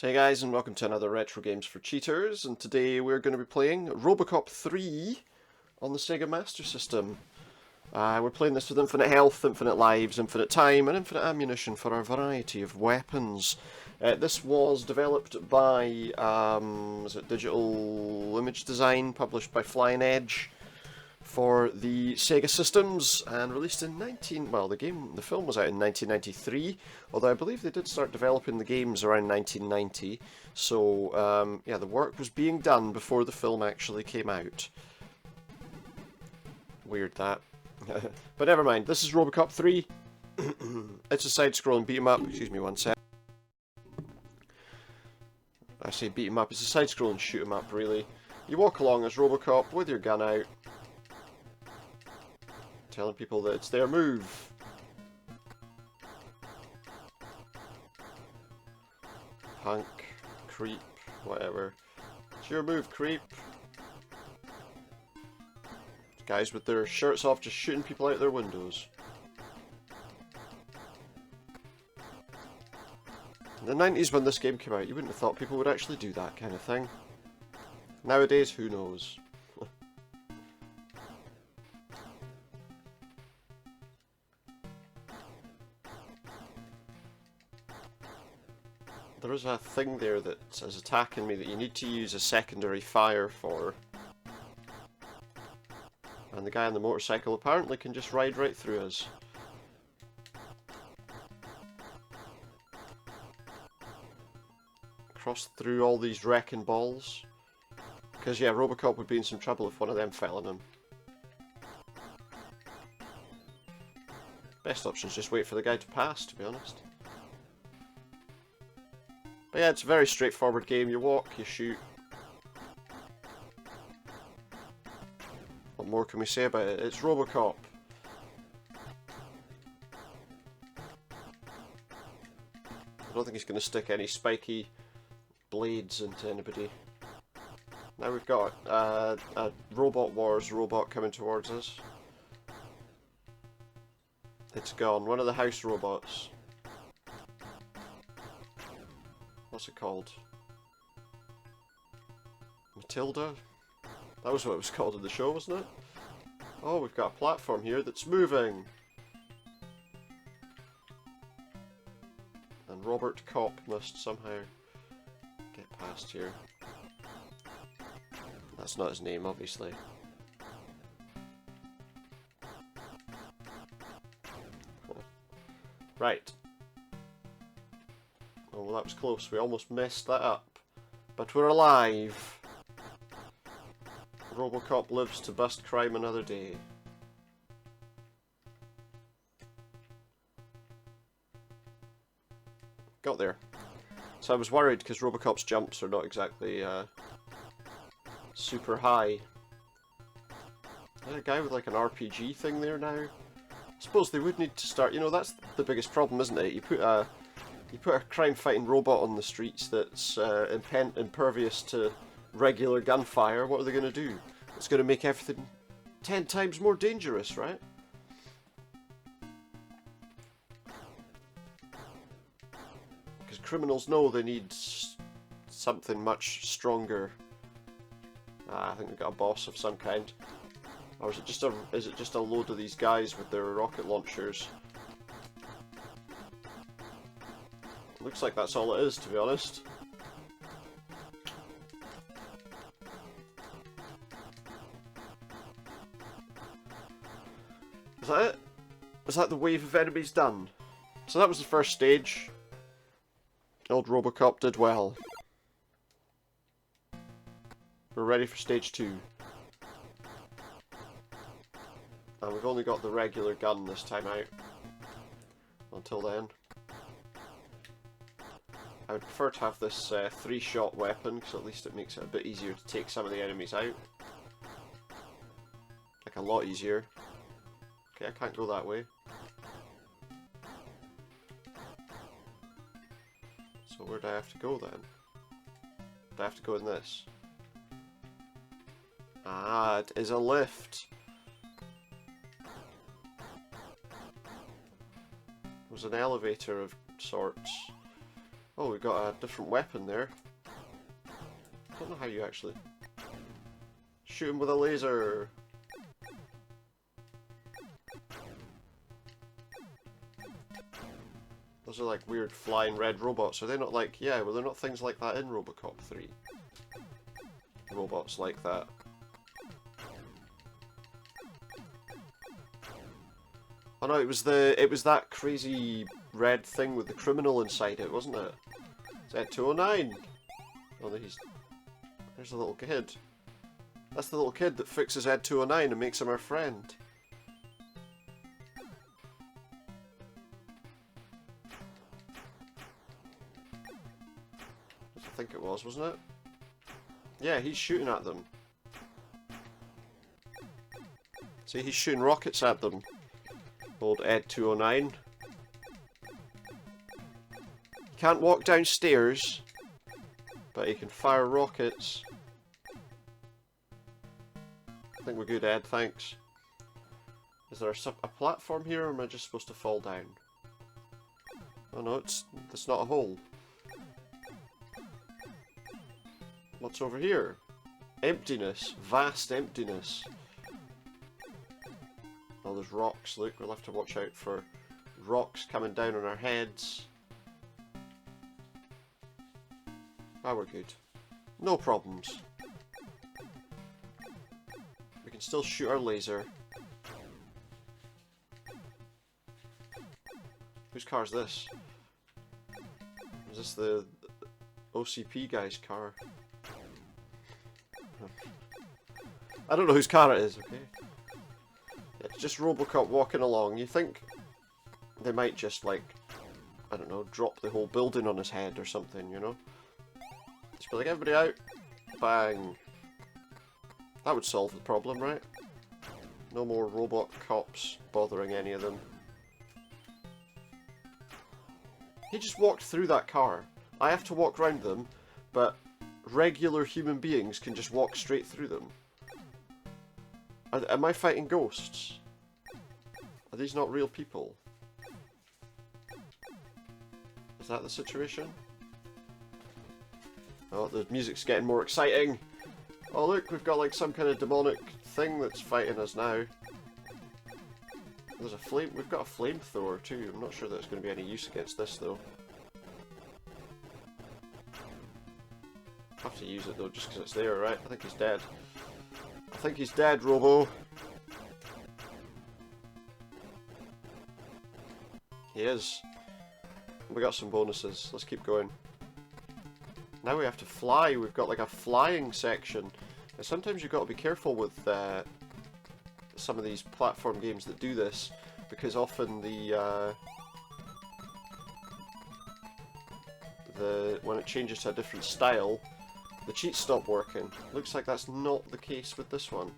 So hey guys, and welcome to another Retro Games for Cheaters, and today we're going to be playing Robocop 3 on the Sega Master System. We're playing this with infinite health, infinite lives, infinite time, and infinite ammunition for our variety of weapons. This was developed by, was it Digital Image Design, published by Flying Edge for the Sega systems, and released in the film was out in 1993, although I believe they did start developing the games around 1990, so yeah, the work was being done before the film actually came out. Weird that. But never mind, this is Robocop 3. It's a side-scrolling beat-em-up, excuse me one sec. I say beat-em-up, it's a side-scrolling shoot-em-up really. You walk along as Robocop with your gun out, telling people that it's their move. Punk, creep, whatever. It's your move, creep. Guys with their shirts off just shooting people out their windows. In the 90s when this game came out, you wouldn't have thought people would actually do that kind of thing. Nowadays, who knows? There is a thing there that is attacking me that you need to use a secondary fire for. And the guy on the motorcycle apparently can just ride right through us. Cross through all these wrecking balls. Because yeah, Robocop would be in some trouble if one of them fell on him. Best option is just wait for the guy to pass, to be honest. But yeah, it's a very straightforward game. You walk, you shoot. What more can we say about it? It's Robocop. I don't think he's going to stick any spiky blades into anybody. Now we've got a Robot Wars robot coming towards us. It's gone. One of the house robots. What's it called? Matilda? That was what it was called in the show, wasn't it? Oh, we've got a platform here that's moving! And Robert Cop must somehow get past here. That's not his name, obviously. Right. Oh, well, that was close. We almost messed that up. But we're alive. Robocop lives to bust crime another day. Got there. So I was worried because Robocop's jumps are not exactly super high. Is there a guy with like an RPG thing there now? I suppose they would need to start, you know, that's the biggest problem, isn't it? You put a crime-fighting robot on the streets that's impervious to regular gunfire. What are they going to do? It's going to make everything 10 times more dangerous, right? Because criminals know they need something much stronger. I think we've got a boss of some kind. Or is it just a load of these guys with their rocket launchers? Looks like that's all it is, to be honest. Is that it? Is that the wave of enemies done? So that was the first stage. Old Robocop did well. We're ready for stage 2. And we've only got the regular gun this time out. Until then. I would prefer to have this 3-shot weapon, because at least it makes it a bit easier to take some of the enemies out. Like a lot easier. Okay, I can't go that way. So where do I have to go then? Do I have to go in this? Ah, it is a lift. It was an elevator of sorts. Oh, we got a different weapon there. Don't know how you actually shoot him with a laser. Those are like weird flying red robots. Are they not like, yeah, well they're not things like that in Robocop 3. Robots like that. Oh no, it was that crazy red thing with the criminal inside it, wasn't it? It's Ed 209. Oh, there's a little kid. That's the little kid that fixes Ed 209 and makes him our friend. I think it was, wasn't it? Yeah, he's shooting at them. See, he's shooting rockets at them. Old Ed 209. He can't walk downstairs, but he can fire rockets. I think we're good, Ed, thanks. Is there a platform here, or am I just supposed to fall down? Oh no, it's not a hole. What's over here? Emptiness. Vast emptiness. Oh, there's rocks. Look, we'll have to watch out for rocks coming down on our heads. Ah, we're good. No problems. We can still shoot our laser. Whose car is this? Is this the OCP guy's car? I don't know whose car it is, okay? It's just Robocop walking along. You think they might just, like, I don't know, drop the whole building on his head or something, you know? Just be like, everybody out! Bang! That would solve the problem, right? No more robot cops bothering any of them. He just walked through that car. I have to walk around them, but regular human beings can just walk straight through them. Am I fighting ghosts? Are these not real people? Is that the situation? Oh, the music's getting more exciting! Oh look, we've got like some kind of demonic thing that's fighting us now. There's a flame. We've got a flamethrower too. I'm not sure that it's going to be any use against this though. Have to use it though, just because it's there, right? I think he's dead. I think he's dead, Robo. He is. We got some bonuses. Let's keep going. Now we have to fly. We've got like a flying section. And sometimes you've got to be careful with some of these platform games that do this, because often when it changes to a different style, the cheats stop working. Looks like that's not the case with this one.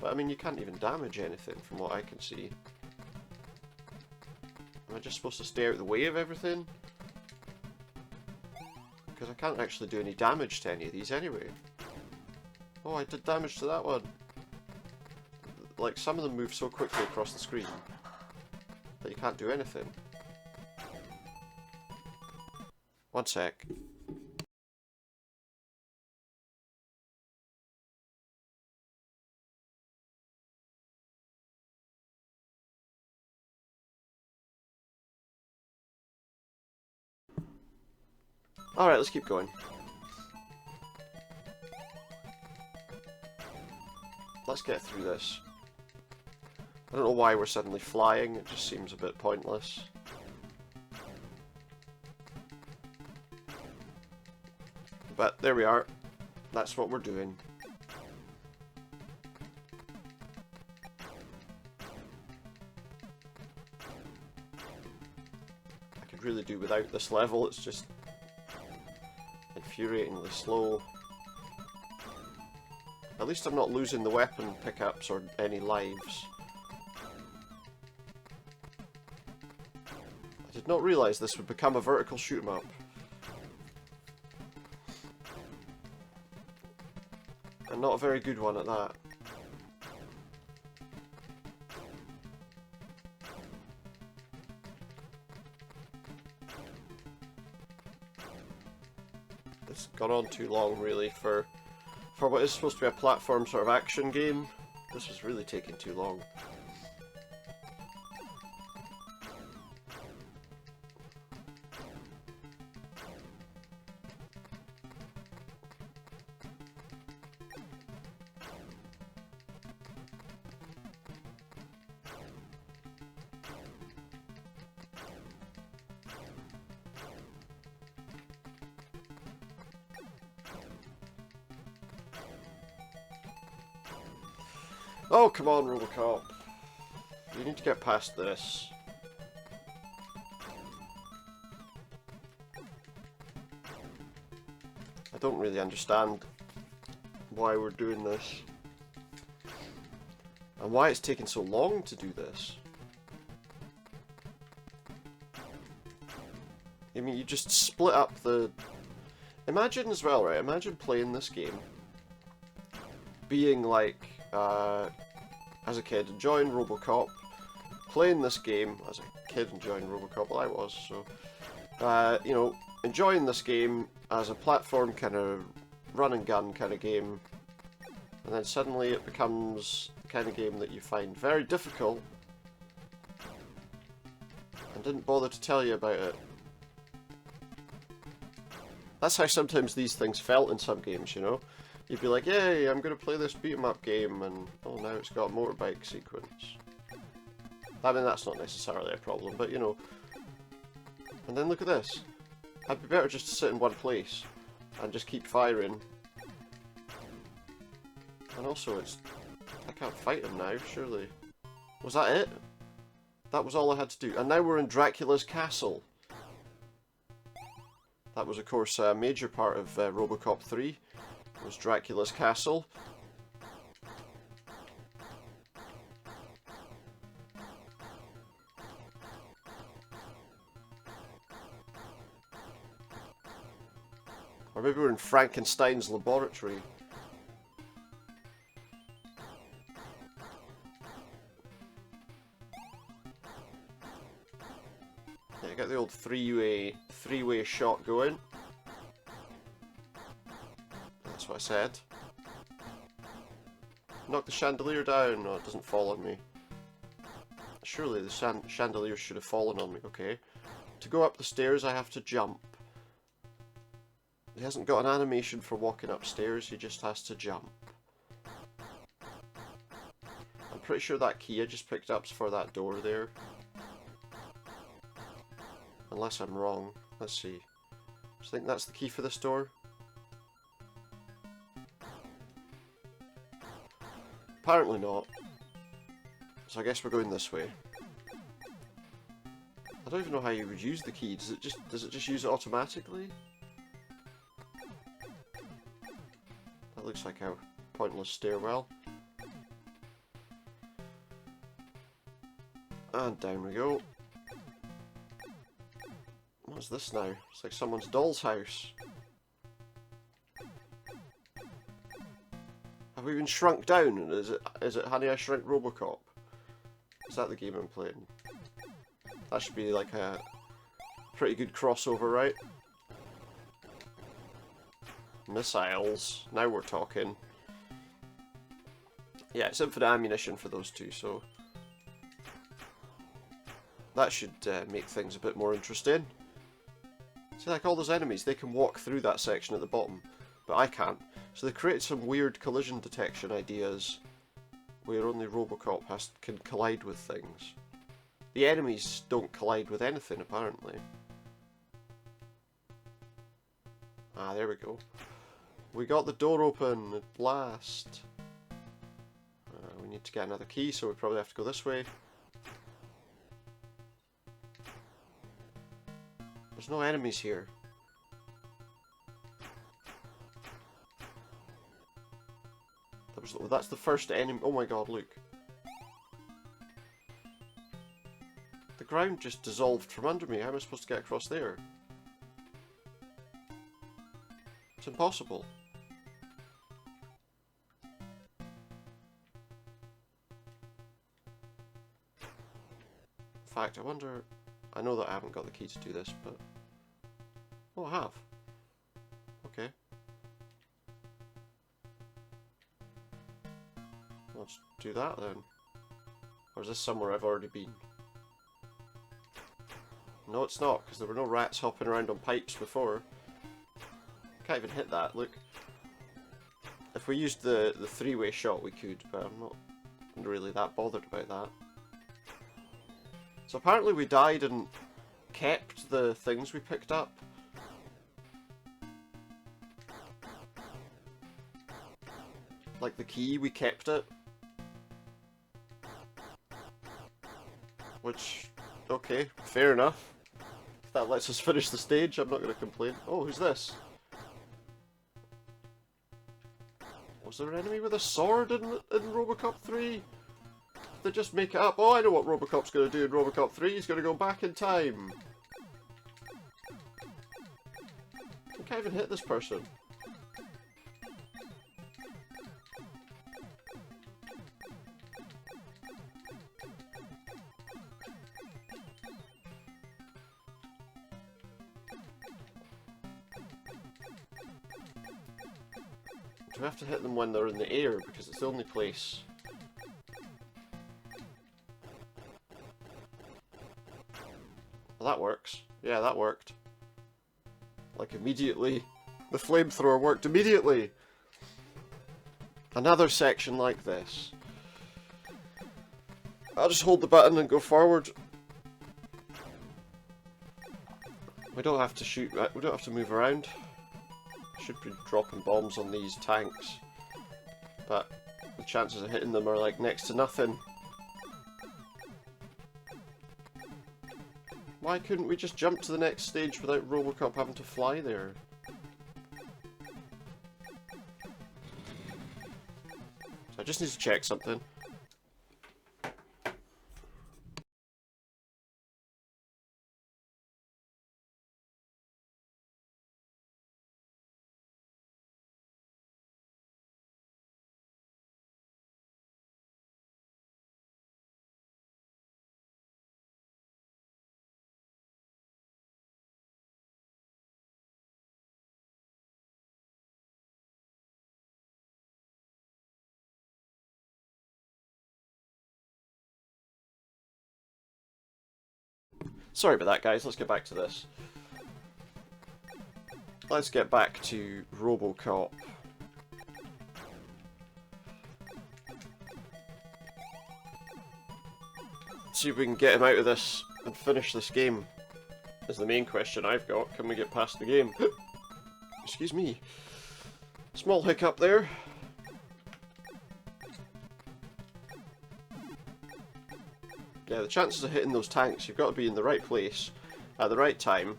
But I mean, you can't even damage anything from what I can see. Am I just supposed to stay out of the way of everything? Because I can't actually do any damage to any of these anyway. Oh, I did damage to that one. Like, some of them move so quickly across the screen that you can't do anything. One sec. Alright, let's keep going. Let's get through this. I don't know why we're suddenly flying, it just seems a bit pointless. But there we are. That's what we're doing. I could really do without this level, it's just infuriatingly slow. At least I'm not losing the weapon pickups or any lives. I did not realise this would become a vertical shoot 'em up. And not a very good one at that. gone on too long, really, for what is supposed to be a platform sort of action game. This was really taking too long. Oh, come on, Robocop. You need to get past this. I don't really understand why we're doing this. And why it's taking so long to do this. I mean, you just split up the... Imagine as well, right? Imagine playing this game. Being like... as a kid, enjoying Robocop, playing this game as a kid, enjoying Robocop, well I was, so, you know, enjoying this game as a platform kind of run and gun kind of game, and then suddenly it becomes the kind of game that you find very difficult, and didn't bother to tell you about it. That's how sometimes these things felt in some games, you know? You'd be like, yay, I'm going to play this beat-em-up game, and oh, now it's got a motorbike sequence. I mean, that's not necessarily a problem, but you know. And then look at this. I'd be better just to sit in one place and just keep firing. And also, I can't fight him now, surely. Was that it? That was all I had to do. And now we're in Dracula's castle. That was, of course, a major part of Robocop 3. Was Dracula's castle. Or maybe we're in Frankenstein's laboratory. Yeah, get the old three-way shot going. That's what I said. Knock the chandelier down. No, it doesn't fall on me. Surely the chandelier should have fallen on me. Okay. To go up the stairs, I have to jump. He hasn't got an animation for walking upstairs, he just has to jump. I'm pretty sure that key I just picked up's for that door there. Unless I'm wrong. Let's see. Do you think that's the key for this door? Apparently not. So I guess we're going this way. I don't even know how you would use the key. Does it just use it automatically? That looks like a pointless stairwell. And down we go. What's this now? It's like someone's doll's house. Have we been shrunk down? Is it Honey, I Shrunk Robocop? Is that the game I'm playing? That should be like a pretty good crossover, right? Missiles. Now we're talking. Yeah, it's infinite ammunition for those two, so that should make things a bit more interesting. See, like all those enemies, they can walk through that section at the bottom, but I can't. So they created some weird collision detection ideas where only Robocop can collide with things. The enemies don't collide with anything, apparently. Ah, there we go. We got the door open at last. We need to get another key, so we probably have to go this way. There's no enemies here. That's the first enemy. Oh my god, look. The ground just dissolved from under me. How am I supposed to get across there? It's impossible. In fact, I wonder... I know that I haven't got the key to do this, but... Oh, I have. Okay. Let's do that then. Or is this somewhere I've already been? No, it's not, because there were no rats hopping around on pipes before. Can't even hit that, look. If we used the three-way shot we could, but I'm not really that bothered about that. So apparently we died and kept the things we picked up. Like the key, we kept it. Which, okay, fair enough. If that lets us finish the stage, I'm not going to complain. Oh, who's this? Was there an enemy with a sword in Robocop 3? Did they just make it up? Oh, I know what Robocop's going to do in Robocop 3. He's going to go back in time. I can't even hit this person. Do we have to hit them when they're in the air? Because it's the only place. Well, that works. Yeah, that worked. Like immediately. The flamethrower worked immediately! Another section like this. I'll just hold the button and go forward. We don't have to shoot, we don't have to move around. Should be dropping bombs on these tanks. But the chances of hitting them are like next to nothing. Why couldn't we just jump to the next stage without Robocop having to fly there? So I just need to check something. Sorry about that, guys. Let's get back to this. Let's get back to Robocop. See if we can get him out of this and finish this game. Is the main question I've got. Can we get past the game? Excuse me. Small hiccup there. Yeah, the chances of hitting those tanks, you've got to be in the right place at the right time.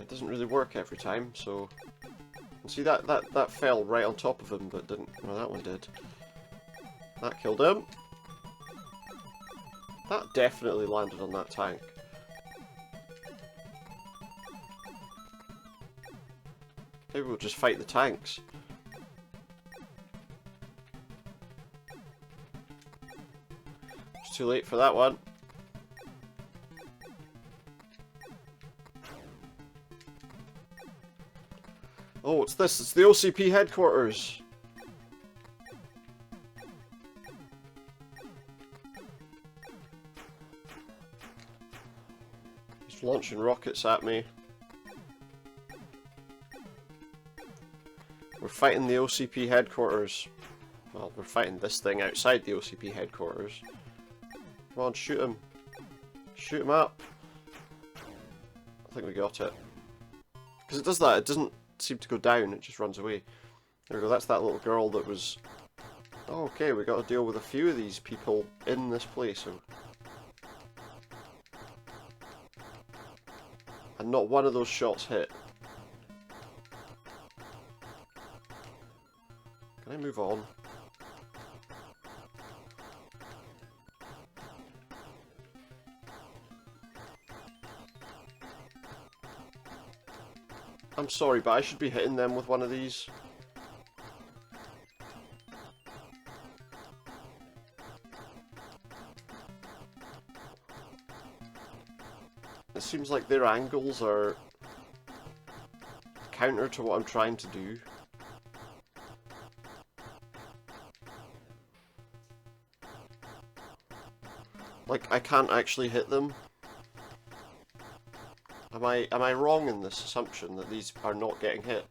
It doesn't really work every time, so... And see, that fell right on top of him, but didn't... Well, that one did. That killed him. That definitely landed on that tank. Maybe we'll just fight the tanks. It's too late for that one. Oh, what's this? It's the OCP headquarters. He's launching rockets at me. We're fighting the OCP headquarters. Well, we're fighting this thing outside the OCP headquarters. Come on, shoot him. Shoot him up. I think we got it. Because it does that, it doesn't seem to go down, it just runs away. There we go, that's that little girl that was... Oh, okay, we got to deal with a few of these people in this place. And not one of those shots hit. Can I move on? I'm sorry, but I should be hitting them with one of these. It seems like their angles are counter to what I'm trying to do. Like, I can't actually hit them. Am I wrong in this assumption that these are not getting hit?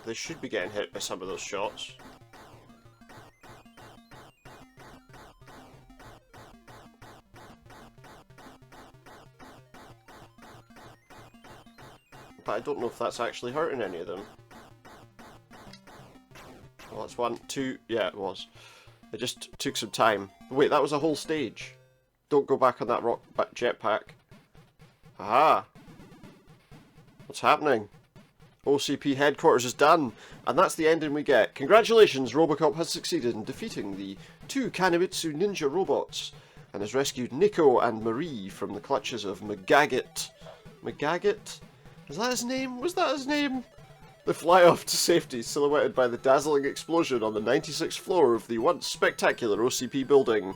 They should be getting hit by some of those shots. But I don't know if that's actually hurting any of them. Well, that's 1, 2, yeah, it was. It just took some time. Wait, that was a whole stage. Don't go back on that rock jetpack. Aha! What's happening? OCP headquarters is done, and that's the ending we get. Congratulations, Robocop has succeeded in defeating the 2 Kanemitsu ninja robots, and has rescued Nico and Marie from the clutches of McGaggot. McGaggot? Is that his name? Was that his name? They fly off to safety, silhouetted by the dazzling explosion on the 96th floor of the once spectacular OCP building.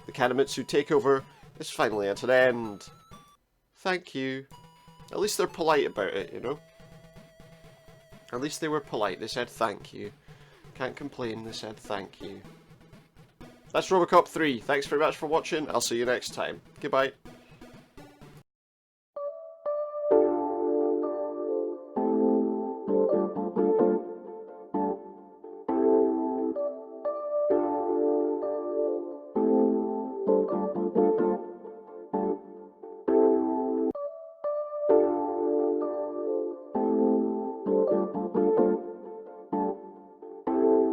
The Kanemitsu takeover is finally at an end. Thank you. At least they're polite about it, you know? At least they were polite. They said thank you. Can't complain, they said thank you. That's Robocop 3. Thanks very much for watching. I'll see you next time. Goodbye.